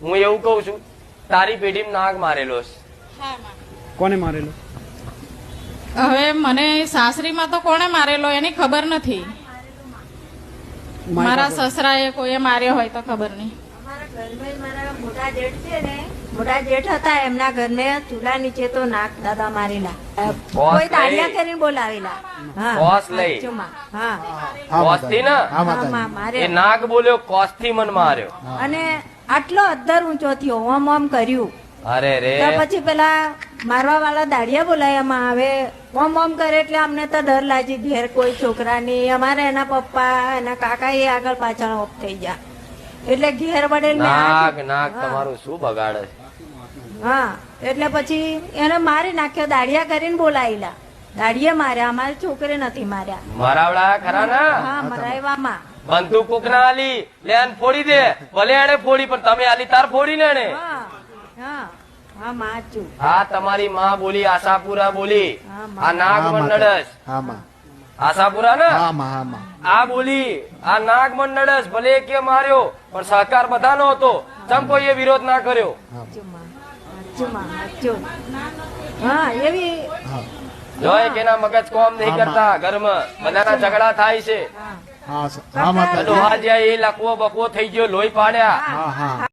હું એવું કઉ છું, તારી પેઢીમાં નાગ મારેલો છે. હા માં. કોને મારેલો? હવે મને સાસરીમાં તો કોણે મારેલો એની ખબર નથી. મારા સસરાએ કોઈએ માર્યો હોય તો ખબર નહીં. અમારા ઘરમાં મારા મોટા જેઠ છે ને, મોટા જેઠ હતા એમના ઘરને ચૂલા નીચે તો નાક દાદા મારેલા, કોઈ દાડિયા કરીને બોલાવેલા. હા, કોસ લઈ. સાચુંમાં. હા, કોસથી ને હા હા, માતાજી. માં મારે. એ નાગ બોલ્યો, કોસથી મન માર્યો. અને આટલો અદ્ધર ઊંચો થયો, ઓમ ઓમ કર્યું. અરે રે, તો પછી પેલા મારવા વાળા દાડિયા બોલાયામાં હવે ઓમ ઓમ કરે એટલે અમને તો ડર લાગી. ઘેર કોઈ છોકરા નહીં, અમારે એના પપ્પા એના કાકા એ આગળ પાછળ ઓફ થઈ ગયા એટલે ઘેર વડે નાગ નાગ તમારું શું બગાડે છે? હા, એટલે પછી એને મારી નાખ્યો, દાડિયા કરીને બોલાયેલા, દાડિયા માર્યા, અમારી છોકરી નથી માર્યા. મરાવડા ખરા ના? હા, મરાયવામાં. બંદૂક કોક ના આલી, લે આને ફોડી દે. ભલે એને ફોડી, પણ તમે આલી તાર ફોડી ને એને. હા, હા, હા, માચું. આ તમારી માં બોલી, આશાપુરા બોલી, હા, માં. આ નાગ હા મંડળસ. માતાજી. હા માં. આશાપુરા ને હા માં. હા માં. આ બોલી, આ નાગ મંડળસ. ભલે કે માર્યો, પણ સહકાર બધાનો હતો. ચમ કોઈએ વિરોધ ના કર્યો. માચું, માં. માચું, માં. માચું. હા, એવી. હા. જોય કે ના મગજ કોમ નહીં કરતા, ઘરમાં બધાના ઝઘડા થાય છે. હા. હા હા માતાજી. ડોહા જ્યાં એ લકવો બકવો થઈ ગયો, લોહી પાડ્યા. હા હા